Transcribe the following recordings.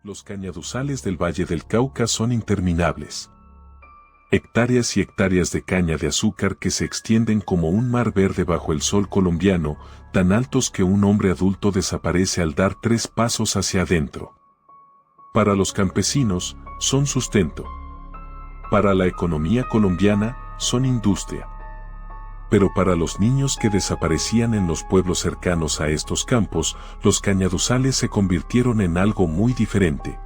Los cañaduzales del Valle del Cauca son interminables. Hectáreas y hectáreas de caña de azúcar que se extienden como un mar verde bajo el sol colombiano, tan altos que un hombre adulto desaparece al dar 3 pasos hacia adentro. Para los campesinos, son sustento. Para la economía colombiana, son industria. Pero para los niños que desaparecían en los pueblos cercanos a estos campos, los cañaduzales se convirtieron en algo muy diferente.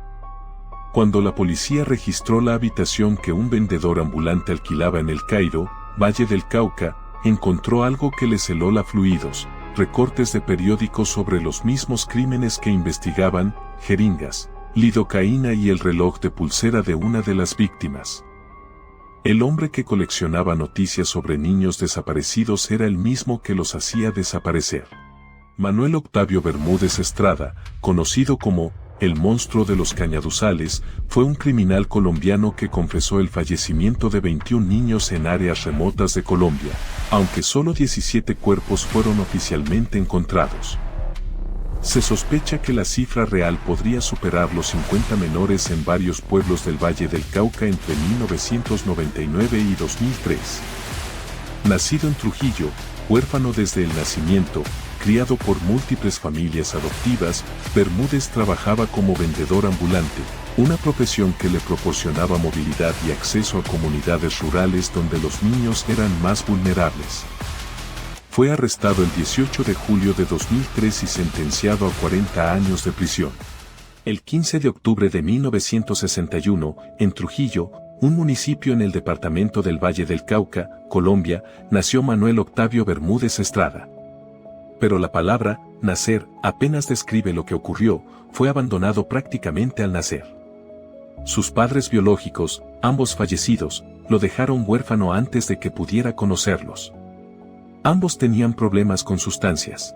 Cuando la policía registró la habitación que un vendedor ambulante alquilaba en El Cairo, Valle del Cauca, encontró algo que les heló la fluidos, recortes de periódicos sobre los mismos crímenes que investigaban, jeringas, lidocaína y el reloj de pulsera de una de las víctimas. El hombre que coleccionaba noticias sobre niños desaparecidos era el mismo que los hacía desaparecer. Manuel Octavio Bermúdez Estrada, conocido como el monstruo de los cañaduzales, fue un criminal colombiano que confesó el fallecimiento de 21 niños en áreas remotas de Colombia, aunque solo 17 cuerpos fueron oficialmente encontrados. Se sospecha que la cifra real podría superar los 50 menores en varios pueblos del Valle del Cauca entre 1999 y 2003. Nacido en Trujillo, huérfano desde el nacimiento, criado por múltiples familias adoptivas, Bermúdez trabajaba como vendedor ambulante, una profesión que le proporcionaba movilidad y acceso a comunidades rurales donde los niños eran más vulnerables. Fue arrestado el 18 de julio de 2003 y sentenciado a 40 años de prisión. El 15 de octubre de 1961, en Trujillo, un municipio en el departamento del Valle del Cauca, Colombia, nació Manuel Octavio Bermúdez Estrada. Pero la palabra nacer apenas describe lo que ocurrió, fue abandonado prácticamente al nacer. Sus padres biológicos, ambos fallecidos, lo dejaron huérfano antes de que pudiera conocerlos. Ambos tenían problemas con sustancias.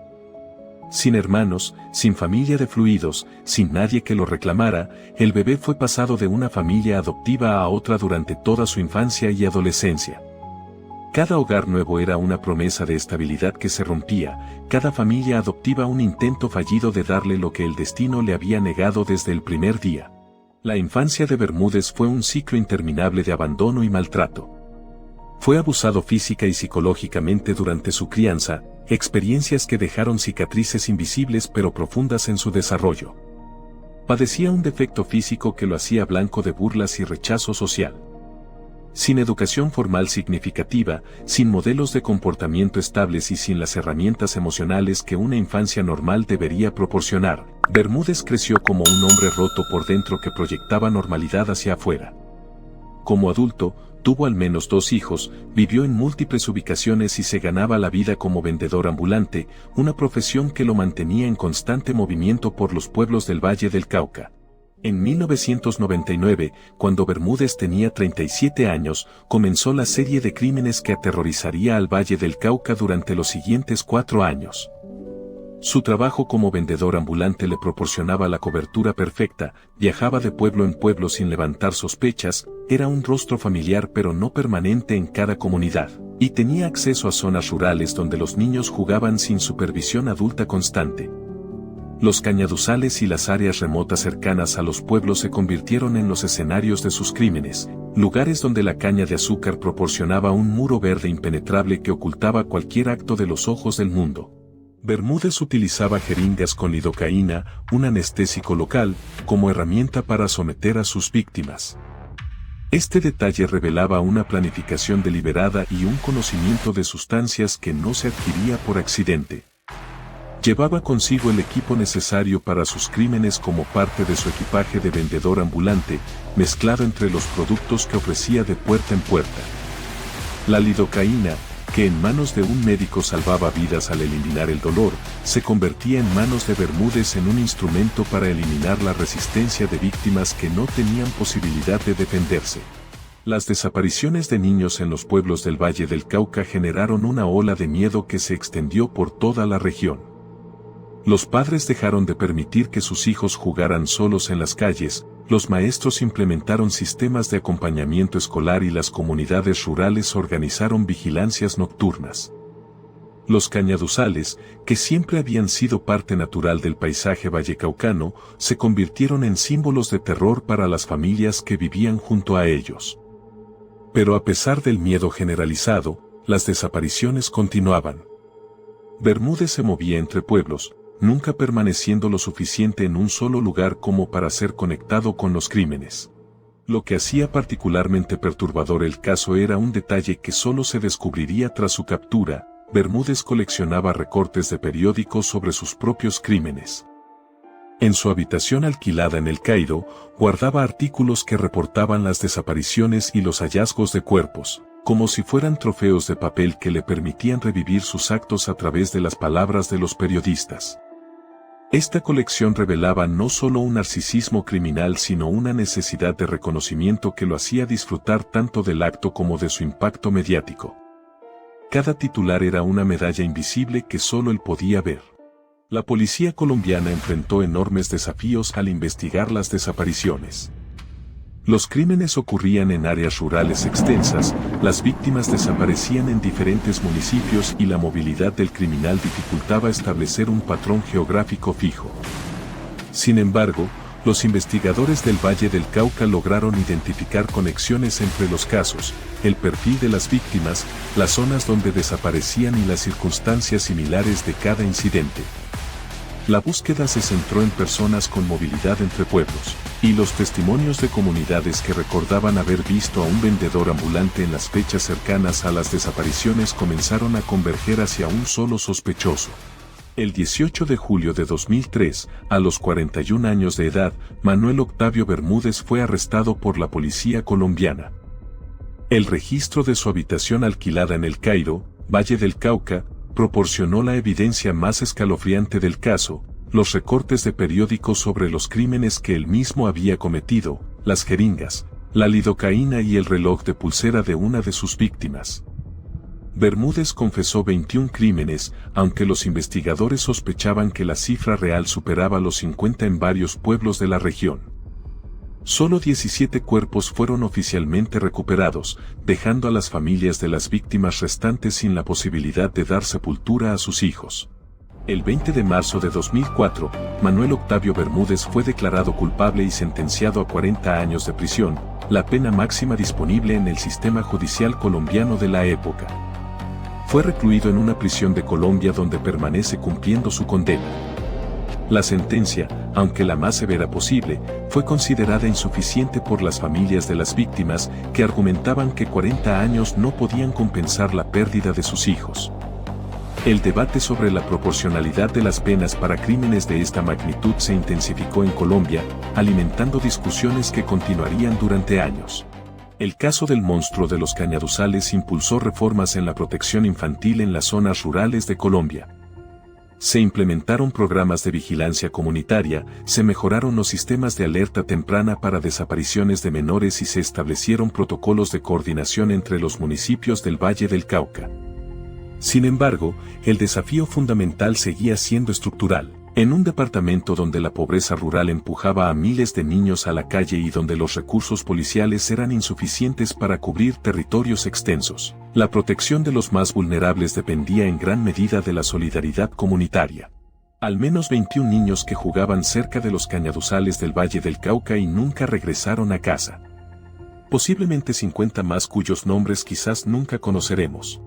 Sin hermanos, sin familia de fluidos, sin nadie que lo reclamara, el bebé fue pasado de una familia adoptiva a otra durante toda su infancia y adolescencia. Cada hogar nuevo era una promesa de estabilidad que se rompía, cada familia adoptiva un intento fallido de darle lo que el destino le había negado desde el primer día. La infancia de Bermúdez fue un ciclo interminable de abandono y maltrato. Fue abusado física y psicológicamente durante su crianza, experiencias que dejaron cicatrices invisibles pero profundas en su desarrollo. Padecía un defecto físico que lo hacía blanco de burlas y rechazo social. Sin educación formal significativa, sin modelos de comportamiento estables y sin las herramientas emocionales que una infancia normal debería proporcionar, Bermúdez creció como un hombre roto por dentro que proyectaba normalidad hacia afuera. Como adulto, tuvo al menos 2 hijos, vivió en múltiples ubicaciones y se ganaba la vida como vendedor ambulante, una profesión que lo mantenía en constante movimiento por los pueblos del Valle del Cauca. En 1999, cuando Bermúdez tenía 37 años, comenzó la serie de crímenes que aterrorizaría al Valle del Cauca durante los siguientes 4 años. Su trabajo como vendedor ambulante le proporcionaba la cobertura perfecta, viajaba de pueblo en pueblo sin levantar sospechas, era un rostro familiar pero no permanente en cada comunidad, y tenía acceso a zonas rurales donde los niños jugaban sin supervisión adulta constante. Los cañaduzales y las áreas remotas cercanas a los pueblos se convirtieron en los escenarios de sus crímenes, lugares donde la caña de azúcar proporcionaba un muro verde impenetrable que ocultaba cualquier acto de los ojos del mundo. Bermúdez utilizaba jeringas con lidocaína, un anestésico local, como herramienta para someter a sus víctimas. Este detalle revelaba una planificación deliberada y un conocimiento de sustancias que no se adquiría por accidente. Llevaba consigo el equipo necesario para sus crímenes como parte de su equipaje de vendedor ambulante, mezclado entre los productos que ofrecía de puerta en puerta. La lidocaína, que en manos de un médico salvaba vidas al eliminar el dolor, se convertía en manos de Bermúdez en un instrumento para eliminar la resistencia de víctimas que no tenían posibilidad de defenderse. Las desapariciones de niños en los pueblos del Valle del Cauca generaron una ola de miedo que se extendió por toda la región. Los padres dejaron de permitir que sus hijos jugaran solos en las calles, los maestros implementaron sistemas de acompañamiento escolar y las comunidades rurales organizaron vigilancias nocturnas. Los cañaduzales, que siempre habían sido parte natural del paisaje vallecaucano, se convirtieron en símbolos de terror para las familias que vivían junto a ellos. Pero a pesar del miedo generalizado, las desapariciones continuaban. Bermúdez se movía entre pueblos, nunca permaneciendo lo suficiente en un solo lugar como para ser conectado con los crímenes. Lo que hacía particularmente perturbador el caso era un detalle que solo se descubriría tras su captura. Bermúdez coleccionaba recortes de periódicos sobre sus propios crímenes. En su habitación alquilada en El Cairo, guardaba artículos que reportaban las desapariciones y los hallazgos de cuerpos, como si fueran trofeos de papel que le permitían revivir sus actos a través de las palabras de los periodistas. Esta colección revelaba no solo un narcisismo criminal sino una necesidad de reconocimiento que lo hacía disfrutar tanto del acto como de su impacto mediático. Cada titular era una medalla invisible que solo él podía ver. La policía colombiana enfrentó enormes desafíos al investigar las desapariciones. Los crímenes ocurrían en áreas rurales extensas, las víctimas desaparecían en diferentes municipios y la movilidad del criminal dificultaba establecer un patrón geográfico fijo. Sin embargo, los investigadores del Valle del Cauca lograron identificar conexiones entre los casos, el perfil de las víctimas, las zonas donde desaparecían y las circunstancias similares de cada incidente. La búsqueda se centró en personas con movilidad entre pueblos, y los testimonios de comunidades que recordaban haber visto a un vendedor ambulante en las fechas cercanas a las desapariciones comenzaron a converger hacia un solo sospechoso. El 18 de julio de 2003, a los 41 años de edad, Manuel Octavio Bermúdez fue arrestado por la policía colombiana. El registro de su habitación alquilada en El Cairo, Valle del Cauca, proporcionó la evidencia más escalofriante del caso, los recortes de periódicos sobre los crímenes que él mismo había cometido, las jeringas, la lidocaína y el reloj de pulsera de una de sus víctimas. Bermúdez confesó 21 crímenes, aunque los investigadores sospechaban que la cifra real superaba los 50 en varios pueblos de la región. Solo 17 cuerpos fueron oficialmente recuperados, dejando a las familias de las víctimas restantes sin la posibilidad de dar sepultura a sus hijos. El 20 de marzo de 2004, Manuel Octavio Bermúdez fue declarado culpable y sentenciado a 40 años de prisión, la pena máxima disponible en el sistema judicial colombiano de la época. Fue recluido en una prisión de Colombia donde permanece cumpliendo su condena. La sentencia, aunque la más severa posible, fue considerada insuficiente por las familias de las víctimas, que argumentaban que 40 años no podían compensar la pérdida de sus hijos. El debate sobre la proporcionalidad de las penas para crímenes de esta magnitud se intensificó en Colombia, alimentando discusiones que continuarían durante años. El caso del monstruo de los cañaduzales impulsó reformas en la protección infantil en las zonas rurales de Colombia. Se implementaron programas de vigilancia comunitaria, se mejoraron los sistemas de alerta temprana para desapariciones de menores y se establecieron protocolos de coordinación entre los municipios del Valle del Cauca. Sin embargo, el desafío fundamental seguía siendo estructural. En un departamento donde la pobreza rural empujaba a miles de niños a la calle y donde los recursos policiales eran insuficientes para cubrir territorios extensos, la protección de los más vulnerables dependía en gran medida de la solidaridad comunitaria. Al menos 21 niños que jugaban cerca de los cañaduzales del Valle del Cauca y nunca regresaron a casa. Posiblemente 50 más cuyos nombres quizás nunca conoceremos.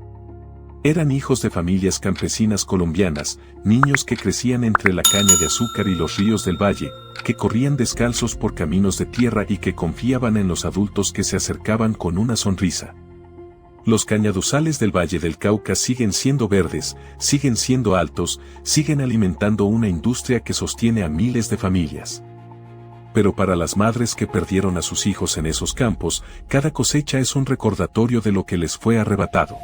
Eran hijos de familias campesinas colombianas, niños que crecían entre la caña de azúcar y los ríos del valle, que corrían descalzos por caminos de tierra y que confiaban en los adultos que se acercaban con una sonrisa. Los cañaduzales del Valle del Cauca siguen siendo verdes, siguen siendo altos, siguen alimentando una industria que sostiene a miles de familias. Pero para las madres que perdieron a sus hijos en esos campos, cada cosecha es un recordatorio de lo que les fue arrebatado.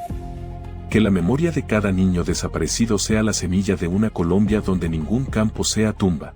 Que la memoria de cada niño desaparecido sea la semilla de una Colombia donde ningún campo sea tumba.